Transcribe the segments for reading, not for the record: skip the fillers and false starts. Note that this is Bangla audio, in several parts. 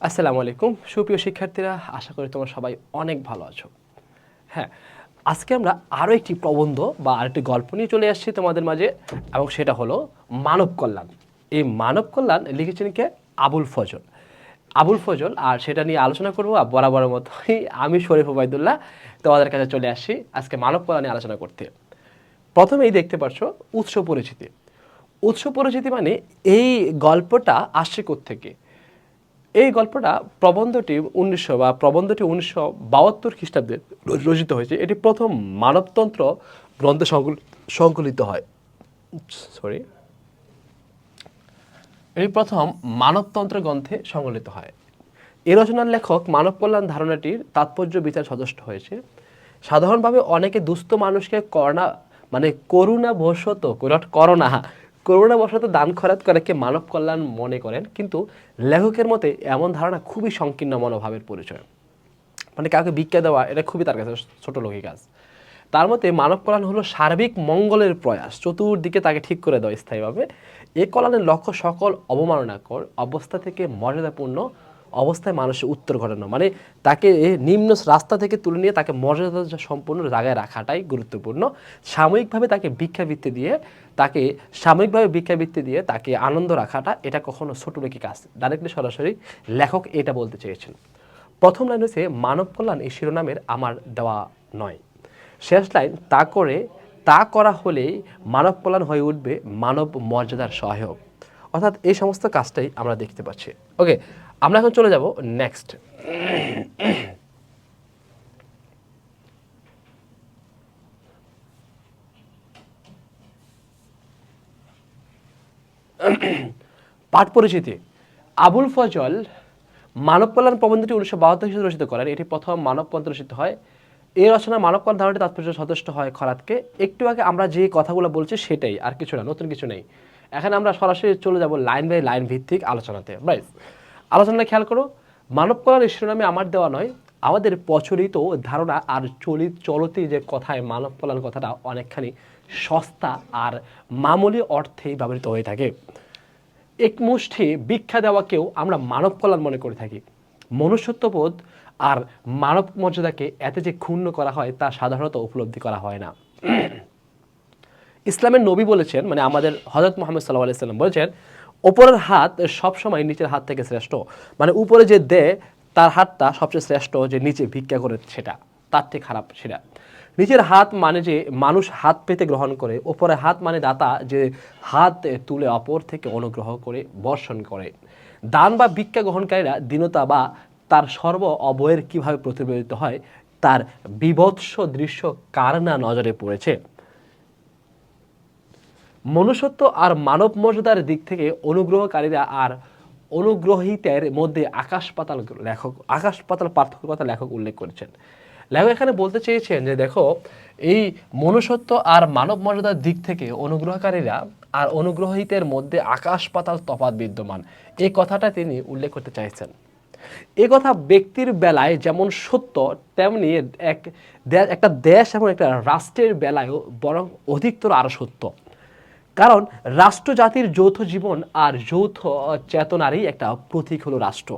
আসসালামু আলাইকুম সুপ্রিয় শিক্ষার্থীরা, আশা করি তোমরা সবাই অনেক ভালো আছো। হ্যাঁ, আজকে আমরা আরও একটি প্রবন্ধ বা আরেকটি গল্প নিয়ে চলে আসছি তোমাদের মাঝে, এবং সেটা হলো মানব কল্যাণ। এই মানব কল্যাণ লিখেছেন কে? আবুল ফজল। আবুল ফজল, আর সেটা নিয়ে আলোচনা করবো। আর বরাবরের মতোই আমি শরীফ ওবায়দুল্লাহ তোমাদের কাছে চলে আসছি আজকে মানব কল্যাণ নিয়ে আলোচনা করতে। প্রথমেই দেখতে পাচ্ছ উৎস পরিচিতি। উৎস পরিচিতি মানে এই গল্পটা আসছে কোত্থেকে? এই গল্পটা প্রবন্ধটি 1972 খ্রিস্টাব্দে রচিত হয়েছে। এটি প্রথম মানবতন্ত্র গ্রন্থে সংকলিত হয়। সরি, এটি প্রথম মানবতন্ত্র গ্রন্থে সংকলিত হয়। এই রচনার লেখক মানব কল্যাণ ধারণাটির তাৎপর্য বিচার সচেষ্ট হয়েছে। সাধারণভাবে অনেকে দুস্থ মানুষকে করুণাবশত দান খয়রাত করাকে মানব কল্যাণ মনে করেন, কিন্তু লেখকের মতে এমন ধারণা খুবই সংকীর্ণ মনোভাবের পরিচয়। মানে কাউকে ভিক্ষা দেওয়া এটা খুবই তার কাছে ছোট লোকই কাজ। তার মতে মানব কল্যাণ হলো সার্বিক মঙ্গলের প্রয়াস, চতুর্দিকে তাকে ঠিক করে দেওয়া স্থায়ীভাবে। এই কল্যাণের লক্ষ্য সকল অবমাননাকর অবস্থা থেকে মর্যাদাপূর্ণ অবস্থায় মানুষের উত্তর ঘটানো, মানে তাকে নিম্ন রাস্তা থেকে তুলে নিয়ে তাকে মর্যাদা সম্পূর্ণ জায়গায় রাখাটাই গুরুত্বপূর্ণ। সাময়িকভাবে ভিক্ষাবৃত্তি দিয়ে তাকে আনন্দ রাখাটা এটা কখনো ছোট লোকই কাজ। ডাইরেক্টলি সরাসরি লেখক এটা বলতে চেয়েছেন। প্রথম লাইন হচ্ছে মানব কল্যাণ এই শিরোনামের আমার দেওয়া নয়। শেষ লাইন তা করা হলেই মানব কল্যাণ হয়ে উঠবে মানব মর্যাদার সহায়ক। অর্থাৎ এই সমস্ত কাজটাই আমরা দেখতে পাচ্ছি। ওকে, আমরা এখন চলে যাব নেক্সট। পাঠ পরিচিতি। আবুল ফজল মানব কল্যাণ প্রবন্ধটি 1972 সালে রচিত করেন। এটি প্রথম মানব কল্যাণ রচিত হয়। এই রচনা মানব কল্যাণ ধারণাটি তাৎপর্য সচেষ্ট হয় খরাতকে। একটু আগে আমরা যে কথাগুলো বলছি সেটাই, আর কিছু না, নতুন কিছু নেই। এখানে আমরা সরাসরি চলে যাব লাইন বাই লাইন ভিত্তিক আলোচনাতে। রাইট, আলোচনাটা খেয়াল করো। মানব কল্যাণ শিরোনামে আমার দেওয়া নয়। আমাদের প্রচলিত ধারণা আর চলতি যে কথায় মানব কল্যাণ কথাটা অনেকখানি সস্তা আর মামুলি অর্থেই ব্যবহৃত হয়ে থাকে। এক মুষ্টি ভিক্ষা দেওয়াকেও আমরা মানব কল্যাণ মনে করে থাকি। মনুষ্যত্ববোধ আর মানব মর্যাদাকে এতে যে ক্ষুণ্ণ করা হয় তা সাধারণত উপলব্ধি করা হয় না। ইসলামের নবী বলেছেন, মানে আমাদের হযরত মুহাম্মদ সাল্লাল্লাহু আলাইহি সাল্লাম বলেছেন, ওপরের হাত সবসময় নিচের হাত থেকে শ্রেষ্ঠ। মানে উপরে যে দেয় তার হাতটা সবচেয়ে শ্রেষ্ঠ, যে নিচে ভিক্ষা করে সেটা তার থেকে খারাপ সেটা। নিচের হাত মানে যে মানুষ হাত পেতে গ্রহণ করে, ওপরে হাত মানে দাতা যে হাত তুলে অপর থেকে অনুগ্রহ করে বর্ষণ করে। দান বা ভিক্ষা গ্রহণকারীরা দীনতা বা তার সর্ব অবয়ের কীভাবে প্রতিফলিত হয় তার বীভৎস দৃশ্য কার না নজরে পড়েছে। মনুষ্যত্ব আর মানব মর্যাদার দিক থেকে অনুগ্রহকারীরা আর অনুগ্রহীতের মধ্যে আকাশ পাতাল পার্থক্যের কথা লেখক উল্লেখ করেছেন। লেখক এখানে বলতে চেয়েছেন যে দেখো, এই মনুষ্যত্ব আর মানব মর্যাদার দিক থেকে অনুগ্রহকারীরা আর অনুগ্রহীতের মধ্যে আকাশ পাতাল তফাৎ বিদ্যমান, এই কথাটা তিনি উল্লেখ করতে চাইছেন। এ কথা ব্যক্তির বেলায় যেমন সত্য, তেমনি একটা দেশ এবং একটা রাষ্ট্রের বেলায়ও বরং অধিকতর আরও সত্য। কারণ রাষ্ট্র জাতির যৌথ জীবন আর যৌথ চেতনারই একটা প্রতীক হলো রাষ্ট্র।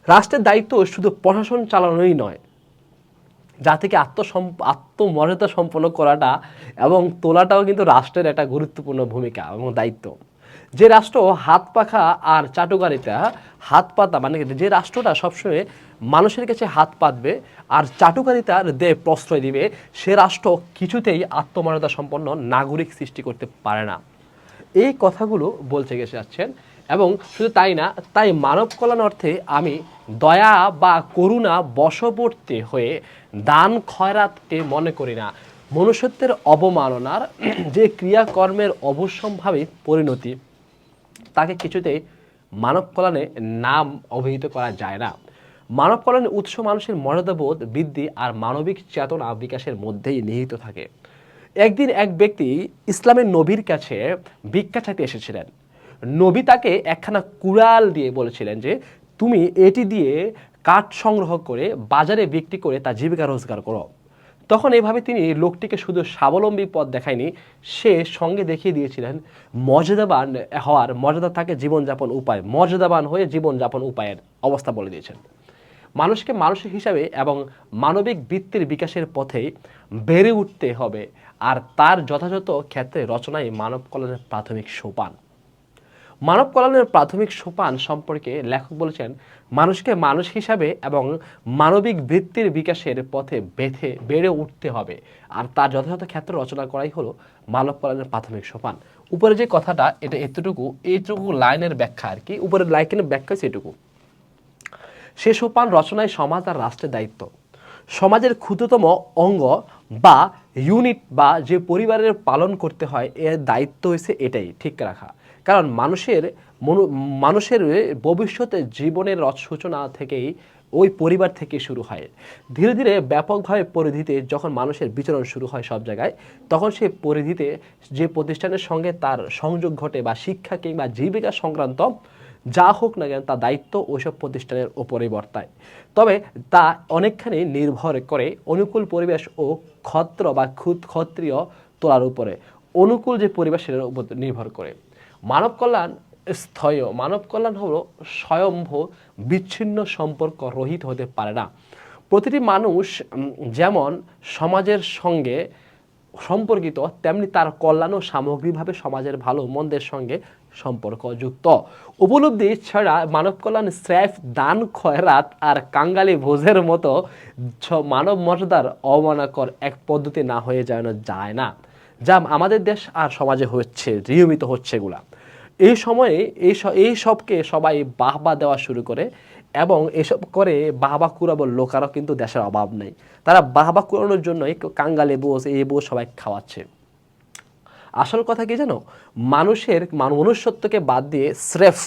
রাষ্ট্রের দায়িত্ব শুধু প্রশাসন চালানোই নয়, জাতিকে আত্মমর্যাদা সম্পন্ন করাটা এবং তোলাটাও কিন্তু রাষ্ট্রের একটা গুরুত্বপূর্ণ ভূমিকা এবং দায়িত্ব। যে রাষ্ট্র হাত পাখা আর চাটুকারিতা হাত পাতা, মানে যে রাষ্ট্রটা সবসময় মানুষের কাছে হাত পাতবে আর চাটুকারিতার দেহে প্রশ্রয় দিবে, সে রাষ্ট্র কিছুতেই আত্মমর্যাদা সম্পন্ন নাগরিক সৃষ্টি করতে পারে না। এই কথাগুলো বলতে গেছে যাচ্ছেন। এবং শুধু তাই না, তাই মানব কল্যাণ অর্থে আমি দয়া বা করুণা বশবর্তী হয়ে দান খয়রাতকে মনে করি না। মনুষ্যত্বের অবমাননার যে ক্রিয়াকর্মের অবশ্যম্ভাবী পরিণতি, তাকে কিছুতেই মানব কল্যাণে নাম অভিহিত করা যায় না। মানব কল্যাণের উৎস মানুষের মর্যাদাবোধ বৃদ্ধি আর মানবিক চেতনা বিকাশের মধ্যেই নিহিত থাকে। একদিন এক ব্যক্তি ইসলামের নবীর কাছে ভিক্ষা চাইতে এসেছিলেন। নবী তাকে একখানা কুড়াল দিয়ে বলেছিলেন যে তুমি এটি দিয়ে কাঠ সংগ্রহ করে বাজারে বিক্রি করে তা জীবিকা রোজগার করো। তখন এইভাবে তিনি লোকটিকে শুধু স্বাবলম্বী পথ দেখায়নি, সে সঙ্গে দেখিয়ে দিয়েছিলেন মর্যাদাবান হওয়ার, মর্যাদা থাকে জীবনযাপন উপায়, মর্যাদাবান হয়ে জীবনযাপন উপায়ের অবস্থা বলে দিয়েছেন। মানুষকে মানুষ হিসাবে এবং মানবিক বৃত্তির বিকাশের পথে বেড়ে উঠতে হবে, আর তার যথাযথ ক্ষেত্রে রচনাই মানব কল্যাণের প্রাথমিক সোপান। মানব কল্যাণের প্রাথমিক সোপান সম্পর্কে লেখক বলেছেন, মানুষকে মানুষ হিসাবে এবং মানবিক বৃত্তির বিকাশের পথে বেড়ে উঠতে হবে, আর তার যথাযথ ক্ষেত্র রচনা করাই হলো মানব কল্যাণের প্রাথমিক সোপান। উপরে যে কথাটা, এটা এইটুকু লাইনের ব্যাখ্যা আর কি, উপরের লাইনের ব্যাখ্যা হচ্ছে এটুকু। সে সোপান রচনায় সমাজ আর রাষ্ট্রের দায়িত্ব। সমাজের ক্ষুদ্রতম অঙ্গ বা ইউনিট বা যে পরিবারের পালন করতে হয়, এর দায়িত্ব হয়েছে এটাই ঠিক রাখা। কারণ মানুষের ভবিষ্যতে জীবনের সূচনা থেকেই ওই পরিবার থেকে শুরু হয়। ধীরে ধীরে ব্যাপকভাবে পরিধিতে যখন মানুষের বিচরণ শুরু হয় সব জায়গায়, তখন সে পরিধিতে যে প্রতিষ্ঠানের সঙ্গে তার সংযোগ ঘটে বা শিক্ষা কিংবা জীবিকা সংক্রান্ত যা হোক না কেন, তার দায়িত্ব ওইসব প্রতিষ্ঠানের ওপরেই বর্তায়। তবে তা অনেকখানি নির্ভর করে অনুকূল পরিবেশ ও ক্ষত্রিয় তোলার উপরে। অনুকূল যে পরিবেশ সেটার উপর নির্ভর করে। মানব কল্যাণ স্থয়, মানব কল্যাণ হলো স্বয়ম্ভূ, বিচ্ছিন্ন সম্পর্ক রহিত হতে পারে না। প্রতিটি মানুষ যেমন সমাজের সঙ্গে সম্পর্কিত, তেমনি তার কল্যাণও সামগ্রিকভাবে সমাজের ভালো মন্দের সঙ্গে সম্পর্কযুক্ত। উপলব্ধি ছাড়া মানব কল্যাণ স্রেফ দান খয়রাত আর কাঙ্গালি ভোজের মতো মানব মর্যাদার অবমাননাকর এক পদ্ধতি না হয়ে যায় না, যা আমাদের দেশ আর সমাজে হচ্ছে, নিয়মিত হচ্ছে এগুলা। এই সময়ে এই সবকে সবাই বাহবা দেওয়া শুরু করে, এবং এসব করে বাহবা কুড়াবার লোকারও কিন্তু দেশের অভাব নেই। তারা বাহবা কুড়ানোর জন্য কাঙ্গালে বোস এই বোস সবাই খাওয়াচ্ছে। আসল কথা কি জানো, মনুষ্যত্বকে বাদ দিয়ে স্রেফ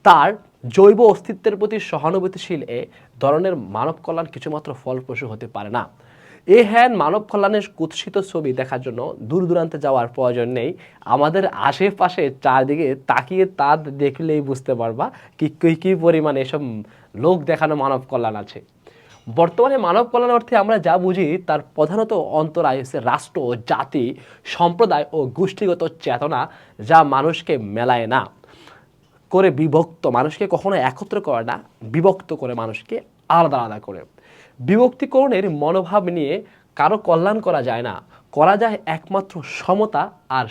তার জৈব অস্তিত্বের প্রতি সহানুভূতিশীল এ ধরনের মানব কল্যাণ কিছুমাত্র ফলপ্রসূ হতে পারে না। মানব কল্যাণের কুৎসিত ছবি দেখার জন্য দূর দূরান্তে যাওয়ার প্রয়োজন নেই। আমাদের আশেপাশে চারদিকে তাকিয়ে তা দেখলেই বুঝতে পারবা কি পরিমাণে এসব লোক দেখানো মানব কল্যাণ আছে। বর্তমানে মানব কল্যাণ অর্থে আমরা যা বুঝি তার প্রধানত অন্তরায় হচ্ছে রাষ্ট্র, জাতি, সম্প্রদায় ও গোষ্ঠীগত চেতনা, যা মানুষকে মেলায় না করে বিভক্ত, মানুষকে কখনো একত্র করে না, বিভক্ত করে মানুষকে আলাদা আলাদা করে। বিভক্তিকরণের মনোভাব নিয়ে কারো কল্যাণ করা যায় না, করা যায় একমাত্র সমতা আর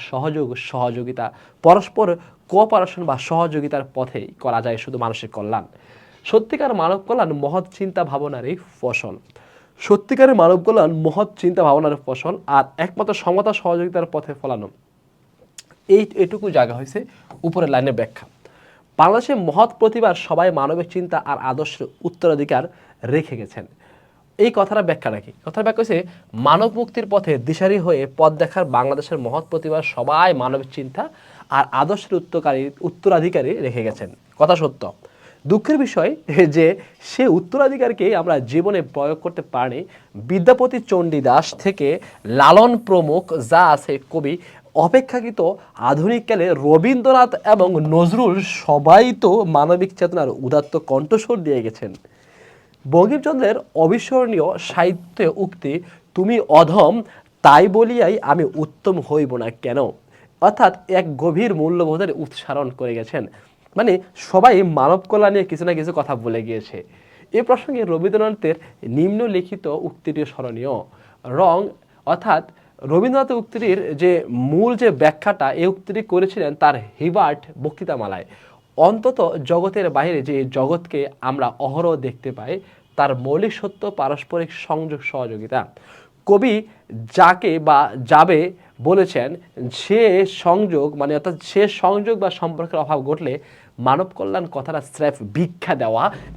সহযোগিতা, পরস্পর কোঅপারেশন বা সহযোগিতার পথেই করা যায় শুধু মানুষের কল্যাণ। সত্যিকার মানব কল্যাণ মহৎ চিন্তা ভাবনারই ফসল। সত্যিকারের মানব কল্যাণ মহৎ চিন্তা ভাবনার ফসল, আর একমাত্র সমতা সহযোগিতার পথে ফলানো। এটুকু জায়গা হয়েছে উপরের লাইনের ব্যাখ্যা। বাংলাদেশের মহৎ প্রতিভার সবাই মানবিক চিন্তা আর আদর্শের উত্তরাধিকার রেখে গেছেন। এই কথাটা ব্যাখ্যা রাখি। কথার ব্যাখ্যা হচ্ছে মানব মুক্তির পথে দিশারি হয়ে পথ দেখার বাংলাদেশের মহৎ প্রতিভার সবাই মানবিক চিন্তা আর আদর্শের উত্তরাধিকারী রেখে গেছেন। কথা সত্য। দুঃখের বিষয় যে সে উত্তরাধিকারকে আমরা জীবনে প্রয়োগ করতে পারিনি। বিদ্যাপতি চণ্ডীদাস থেকে লালন প্রমুখ যা আছে কবি, অপেক্ষাকৃত আধুনিককালে রবীন্দ্রনাথ এবং নজরুল সবাই তো মানবিক চেতনার উদাত্ত কণ্ঠস্বর দিয়ে গেছেন। বঙ্কিমচন্দ্রের অবিস্মরণীয় সাহিত্য উক্তি, তুমি অধম তাই বলিয়াই আমি উত্তম হইব না কেন, অর্থাৎ এক গভীর মূল্যবোধের উচ্চারণ করে গেছেন। মানে সবাই মানব কল্যাণ নিয়ে কিছু না কিছু কথা বলে গিয়েছে। এ প্রসঙ্গে রবীন্দ্রনাথের নিম্নলিখিত উক্তিটিও স্মরণীয়। অর্থাৎ রবীন্দ্রনাথের উক্তিটির যে মূল যে ব্যাখ্যাটা এই উক্তিটি করেছিলেন তার হিবার্ট বক্তৃতামালায়। অন্তত জগতের বাইরে যে জগৎকে আমরা অহরহ দেখতে পাই, তার মৌলিক সত্য পারস্পরিক সংযোগ সহযোগিতা। কবি যাকে বা যাবে বলেছেন, সে সংযোগ অর্থাৎ সে সংযোগ বা সম্পর্কের অভাব ঘটলে মানব কল্যাণ কথাটা স্রেফ ভিক্ষা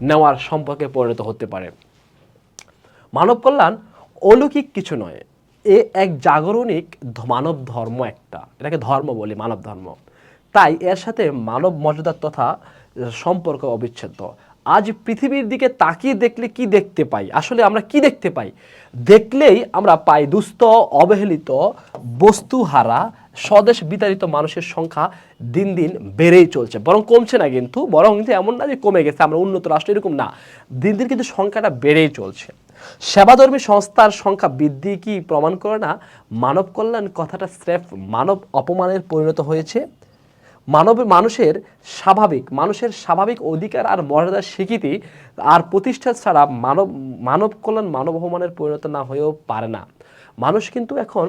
নেওয়ার সম্পর্কে পরিণত হতে পারে। মানব কল্যাণ অলৌকিক কিছু নয়, এ এক জাগরণিক মানব ধর্ম, এটাকে ধর্ম বলি, মানব ধর্ম। তাই এর সাথে মানব মর্যাদা তথা সম্পর্ক অবিচ্ছেদ্য। আজ পৃথিবীর দিকে তাকিয়ে দেখলে কি দেখতে পাই? আসলে আমরা কি দেখতে পাই? দেখলেই আমরা পাই দুস্থ, অবহেলিত, বস্তুহারা, স্বদেশ বিতাড়িত মানুষের সংখ্যা দিন দিন বেড়েই চলছে, বরং কমছে না। কিন্তু বরং যে এমন না যে কমে গেছে, আমরা উন্নত রাষ্ট্র, এরকম না, দিন দিন কিন্তু সংখ্যাটা বেড়েই চলছে। সেবাধর্মী সংস্থার সংখ্যা বৃদ্ধি কি প্রমাণ করে না মানব কল্যাণ কথাটা স্রেফ মানব অপমানের পরিণত হয়েছে? মানুষের স্বাভাবিক অধিকার আর মর্যাদার স্বীকৃতি আর প্রতিষ্ঠা ছাড়া মানব কল্যাণ মানব অপমানের পরিণত না হয়েও পারে না। মানুষ কিন্তু এখন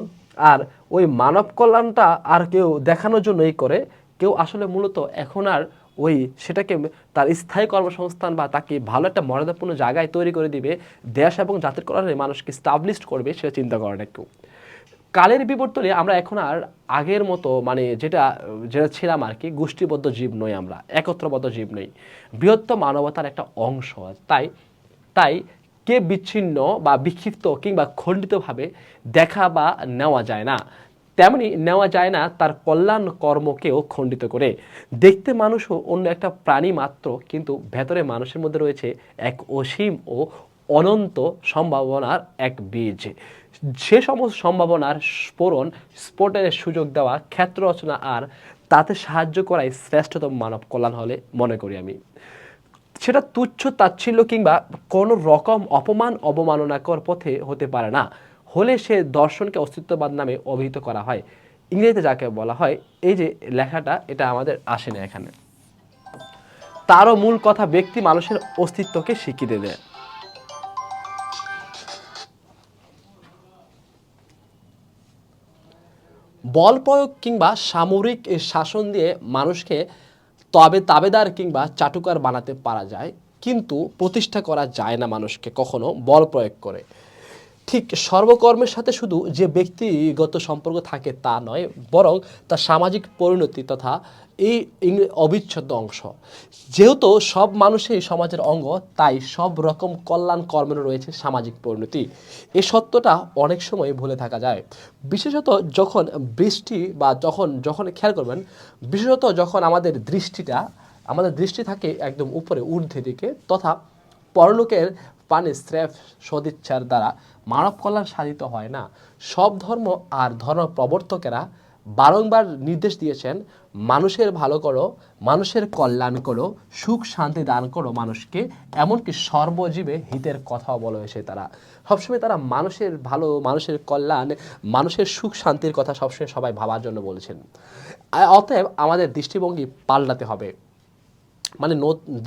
আর ওই মানব কল্যাণটা আর কেউ দেখানোর জন্যই করে, কেউ আসলে মূলত এখন আর ওই সেটাকে তার স্থায়ী কর্মসংস্থান বা তাকে ভালো একটা মর্যাদাপূর্ণ জায়গায় তৈরি করে দিবে, দেশ এবং জাতির কল্যাণে মানুষকে স্টাবলিশড করবে, সেটা চিন্তা করে না কেউ। কালের বিবর্তনে আমরা এখন আর আগের মতো মানে যেটা যেটা ছিলাম আর কি, গোষ্ঠীবদ্ধ জীব নই, আমরা একত্রবদ্ধ জীব নই, বৃহত্তর মানবতার একটা অংশ। তাই তাই কে বিচ্ছিন্ন বা বিক্ষিপ্ত কিংবা খণ্ডিতভাবে দেখা বা নেওয়া যায় না, তেমনি নেওয়া যায় না তার কল্যাণ কর্মকেও খণ্ডিত করে। দেখতে মানুষও অন্য একটা প্রাণী মাত্র, কিন্তু ভেতরে মানুষের মধ্যে রয়েছে এক অসীম ও অনন্ত সম্ভাবনার এক বীজ। সে সমস্ত সম্ভাবনার স্ফোটনের সুযোগ দেওয়া, ক্ষেত্র রচনা আর তাতে সাহায্য করাই শ্রেষ্ঠতম মানব কল্যাণ হলে মনে করি আমি। সেটা তুচ্ছ তাচ্ছিল্য কিংবা কোনো রকম অপমান অবমাননাকর পথে হতে পারে না। হলে সে দর্শনকে অস্তিত্ববাদ নামে অভিহিত করা হয়, ইংরেজিতে যাকে বলা হয়। এই যে লেখাটা, এটা আমাদের আসে না এখানে। তারও মূল কথা ব্যক্তি মানুষের অস্তিত্বকে স্বীকৃতি দেয়। বল প্রয়োগ কিংবা সামরিক শাসন দিয়ে মানুষকে তাবেদার কিংবা চাটুকার বানাতে পারা যায়, কিন্তু প্রতিষ্ঠা করা যায় না মানুষকে কখনো বল প্রয়োগ করে। ঠিক সর্বকর্মের সাথে শুধু যে ব্যক্তিগত সম্পর্ক থাকে তা নয়, বরং তার সামাজিক পরিণতি তথা এই অবিচ্ছেদ্য অংশ। যেহেতু সব মানুষই সমাজের অঙ্গ, তাই সব রকম কল্যাণ কর্মের রয়েছে সামাজিক পরিণতি। এই সত্যটা অনেক সময় ভুলে থাকা যায়, বিশেষত যখন বৃষ্টি বা যখন যখন খেয়াল করবেন, বিশেষত যখন আমাদের দৃষ্টি থাকে একদম উপরে ঊর্ধ্বের দিকে, তথা পরলোকের পানে স্রেফ সদিচ্ছার দ্বারা মানব কল্যাণ সাধিত হয় না। সব ধর্ম আর ধর্ম প্রবর্তকেরা বারংবার নির্দেশ দিয়েছেন, মানুষের ভালো করো, মানুষের কল্যাণ করো, সুখ শান্তি দান করো মানুষকে, এমনকি সর্বজীবে হিতের কথাও বলা হয়েছে। তারা সবসময় তারা মানুষের ভালো, মানুষের কল্যাণ, মানুষের সুখ শান্তির কথা সবসময় সবাই ভাবার জন্য বলেছেন। অতএব আমাদের দৃষ্টিভঙ্গি পাল্টাতে হবে। মানে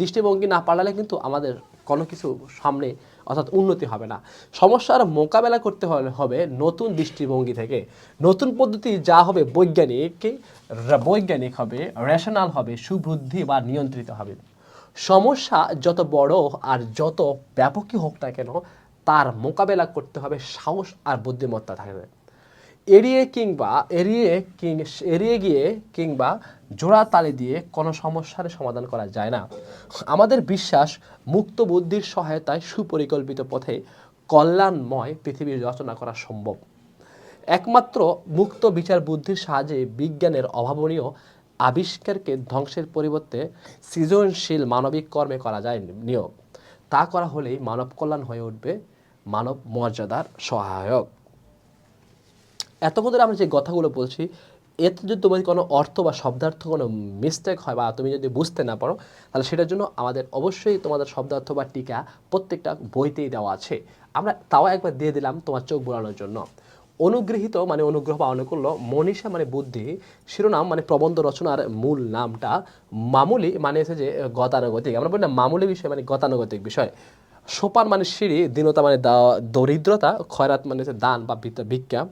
দৃষ্টিভঙ্গি না পাল্টালে কিন্তু আমাদের কোনো কিছু সামনে অর্থাৎ উন্নতি হবে না। সমস্যার মোকাবেলা করতে হবে নতুন দৃষ্টিভঙ্গি থেকে, নতুন পদ্ধতি যা হবে বৈজ্ঞানিক হবে, রেশনাল হবে, সুবুদ্ধি বা নিয়ন্ত্রিত হবে। সমস্যা যত বড় আর যত ব্যাপকই হোক না কেন, তার মোকাবেলা করতে হবে সাহস আর বুদ্ধিমত্তা থাকবে। এড়িয়ে গিয়ে কিংবা জোড়া তালি দিয়ে কোনো সমস্যার সমাধান করা যায় না। আমাদের বিশ্বাস, মুক্ত বুদ্ধির সহায়তায় সুপরিকল্পিত পথে কল্যাণময় পৃথিবীর রচনা করা সম্ভব। একমাত্র মুক্ত বিচার বুদ্ধির সাহায্যে বিজ্ঞানের অভাবনীয় আবিষ্কারকে ধ্বংসের পরিবর্তে সৃজনশীল মানবিক কর্মে করা যায় নিয়োগ। তা করা হলেই মানব কল্যাণ হয়ে উঠবে মানব মর্যাদার সহায়ক। এতক্ষণ ধরে আমরা যে কথাগুলো বলছি, এতে যদি তোমার কোনো অর্থ বা শব্দার্থ কোনো মিস্টেক হয় বা তুমি যদি বুঝতে না পারো, তাহলে সেটার জন্য আমাদের অবশ্যই তোমাদের শব্দার্থ বা টিকা প্রত্যেকটা বইতেই দেওয়া আছে। আমরা তাও একবার দিয়ে দিলাম তোমার চোখ বোলানোর জন্য। অনুগৃহীত মানে অনুগ্রহ বা অনুকূল্য, মনীষা মানে বুদ্ধি, শিরোনাম মানে প্রবন্ধ রচনার মূল নামটা, মামুলি মানে হচ্ছে যে গতানুগতিক, আমরা বলি না মামুলি বিষয় মানে গতানুগতিক বিষয়, সোপান মানে সিঁড়ি, দীনতা মানে দরিদ্রতা, খয়রাত মানে হচ্ছে দান বা ভিক্ষা,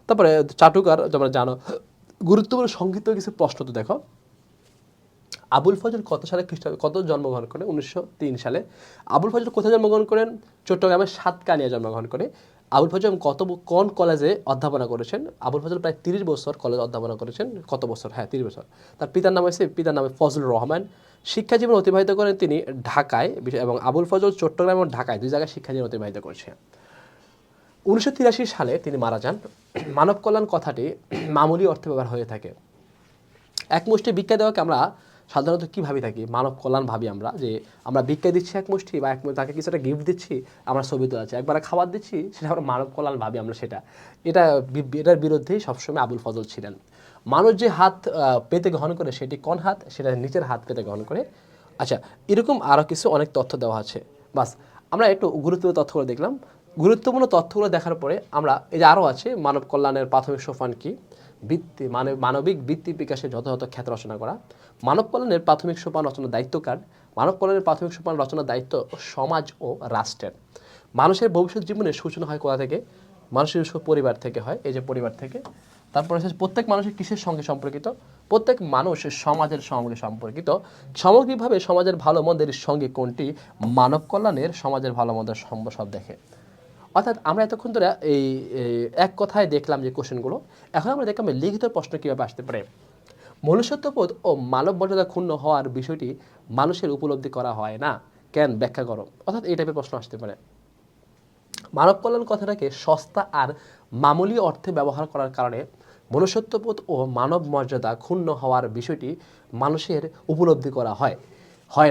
তারপরে চাটুকার তোমরা জানো। গুরুত্বপূর্ণ সংক্ষিপ্ত কিছু প্রশ্ন তো দেখো। আবুল ফজল কত জন্মগ্রহণ করেন? 1903 সালে। আবুল ফজল কোথায় জন্মগ্রহণ করেন? চট্টগ্রামের সাতকানিয়া জন্মগ্রহণ করে। আবুল ফজল কোন কলেজে অধ্যাপনা করেছেন? আবুল ফজল প্রায় 30 বছর কলেজে অধ্যাপনা করেছেন। কত বছর? হ্যাঁ, 30 বছর। তার পিতার নাম ফজলুর রহমান। শিক্ষা জীবন অতিবাহিত করেন তিনি ঢাকায়, এবং আবুল ফজল চট্টগ্রাম এবং ঢাকায় দুই জায়গায় শিক্ষা জীবন অতিবাহিত করেছেন। 1983 সালে তিনি মারা যান। মানব কল্যাণ কথাটি মামুলি অর্থে ব্যবহার হয়ে থাকে। এক মুষ্টি ভিক্ষা দেওয়াকে আমরা সাধারণত কী ভাবি থাকি? মানব কল্যাণ ভাবি আমরা, যে আমরা ভিক্ষা দিচ্ছি এক মুষ্টি বা তাকে কিছু একটা গিফট দিচ্ছি, আমরা ছবি তোলাচ্ছি, একবার খাবার দিচ্ছি, সেটা আমরা মানব কল্যাণ ভাবি আমরা। এটার বিরুদ্ধেই সবসময় আবুল ফজল ছিলেন। মানুষ যে হাত পেতে গ্রহণ করে সেটি কোন হাত? সেটা নিচের হাত পেতে গ্রহণ করে। আচ্ছা, এরকম আরও কিছু অনেক তথ্য দেওয়া আছে। বাস আমরা একটু গুরুত্বপূর্ণ তথ্যগুলো দেখলাম। গুরুত্বপূর্ণ তথ্যগুলো দেখার পরে আমরা এই যে আরও আছে মানব কল্যাণের প্রাথমিক সোপান কি, বৃত্তি মানে মানবিক বৃত্তি বিকাশে যথাযথ খ্যাত রচনা করা, মানব কল্যাণের প্রাথমিক সোপান রচনার দায়িত্বকার, মানব কল্যাণের প্রাথমিক সোপান রচনার দায়িত্ব সমাজ ও রাষ্ট্রের, মানুষের ভবিষ্যৎ জীবনের সূচনা হয় কোথা থেকে, মানুষের পরিবার থেকে হয়, এই যে পরিবার থেকে। তারপরে হচ্ছে প্রত্যেক মানুষের কিসের সঙ্গে সম্পর্কিত, প্রত্যেক মানুষ সমাজের সঙ্গে সম্পর্কিত, সামগ্রিকভাবে সমাজের ভালো মন্দের সঙ্গে কোনটি, মানব কল্যাণের সমাজের ভালো মন্দের সব দেখে। অর্থাৎ আমরা এতক্ষণ ধরে এই এক কথায় দেখলাম যে কোশ্চেনগুলো, এখন আমরা দেখলাম লিখিত প্রশ্ন কীভাবে আসতে পারে। মনুষ্যত্ববোধ ও মানব মর্যাদা ক্ষুণ্ণ হওয়ার বিষয়টি মানুষের উপলব্ধি করা হয় না, কেন, ব্যাখ্যা করো। অর্থাৎ এই টাইপের প্রশ্ন আসতে পারে। মানব কল্যাণ কথাটাকে সস্তা আর মামুলি অর্থে ব্যবহার করার কারণে মনুষ্যত্ববোধ ও মানব মর্যাদা ক্ষুণ্ণ হওয়ার বিষয়টি মানুষের উপলব্ধি করা হয়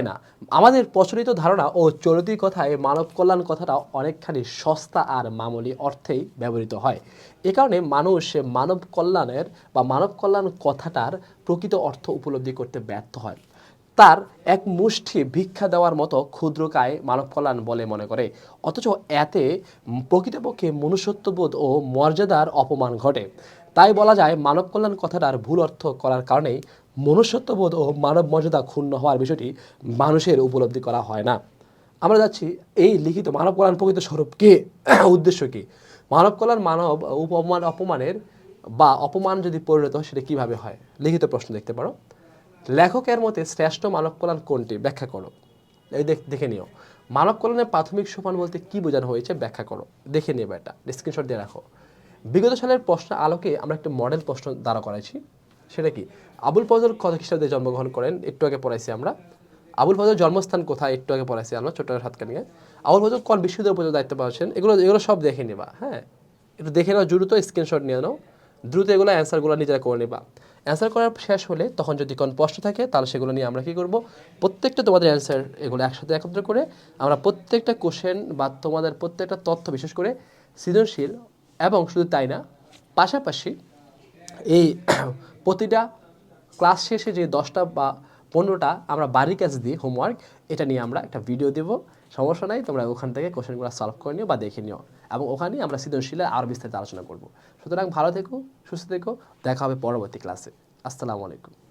না। আমাদের প্রচলিত ধারণা ও চলিত কথায় মানব কল্যাণ কথাটা অনেকখানি সস্তা আর মামুলি অর্থেই ব্যবহৃত হয়। এ কারণে মানুষ মানব কল্যাণের বা মানব কল্যাণ কথাটার প্রকৃত অর্থ উপলব্ধি করতে ব্যর্থ হয়। তার এক মুষ্টি ভিক্ষা দেওয়ার মতো ক্ষুদ্রকায় মানব কল্যাণ বলে মনে করে, অথচ এতে প্রকৃতপক্ষে মনুষ্যত্ববোধ ও মর্যাদার অপমান ঘটে। তাই বলা যায় মানব কল্যাণ কথাটার ভুল অর্থ করার কারণেই মনুষ্যত্ববোধ ও মানব মর্যাদা ক্ষুণ্ণ হওয়ার বিষয়টি মানুষের উপলব্ধি করা হয় না। আমরা যাচ্ছি এই লিখিত মানব কল্যাণ প্রকৃত স্বরূপ কে, উদ্দেশ্য কি, মানব কল্যাণ মানব অপমানের বা অপমান যদি পরিণত হয় সেটা কীভাবে হয়। লিখিত প্রশ্ন দেখতে পারো। লেখকের মতে শ্রেষ্ঠ মানব কল্যাণ কোনটি, ব্যাখ্যা করো। এই দেখে নিও। মানব কল্যাণের প্রাথমিক সোপান বলতে কি বোঝানো হয়েছে, ব্যাখ্যা করো। দেখে নিও, এটা স্ক্রিনশট দিয়ে রাখো। বিগত সালের প্রশ্ন আলোকে আমরা একটা মডেল প্রশ্ন দাঁড়া করাইছি। সেটা কি, আবুল ফজল কত খ্রিস্টাব্দে জন্মগ্রহণ করেন, একটু আগে পড়াইছি আমরা। আবুল ফজল জন্মস্থান কোথায়, একটু আগে পড়াইছি আমরা ছোট্ট হাতকা নিয়ে। আবুল ফজল কোন বিশ্ববিদ্যালয় পর্যন্ত দায়িত্ব পাচ্ছেন, এগুলো সব দেখে নেবা। হ্যাঁ, একটু দেখে নাও, দ্রুত স্ক্রিনশট নিয়ে নাও, দ্রুত এগুলো অ্যান্সারগুলো নিজেরা করে নেবা। অ্যান্সার করার শেষ হলে তখন যদি কোনো প্রশ্ন থাকে তাহলে সেগুলো নিয়ে আমরা কী করব, প্রত্যেকটা তোমাদের অ্যান্সার এগুলো একসাথে একত্র করে আমরা প্রত্যেকটা কোশ্চেন বা তোমাদের প্রত্যেকটা তথ্য, বিশেষ করে সৃজনশীল এবং শুধু তাই না, পাশাপাশি এই প্রতিটা ক্লাস শেষে যে 10টা বা 15টা আমরা বাড়ির কাজ দিই হোমওয়ার্ক, এটা নিয়ে আমরা একটা ভিডিও দেবো। সমস্যা নাই, তোমরা ওখান থেকে কোশ্চেনগুলো সলভ করে নিও বা দেখে নিও, এবং ওখানেই আমরা সৃজনশীলে আরও বিস্তারিত আলোচনা করব। সুতরাং ভালো থেকো, সুস্থ থেকো, দেখা হবে পরবর্তী ক্লাসে। আসসালামু আলাইকুম।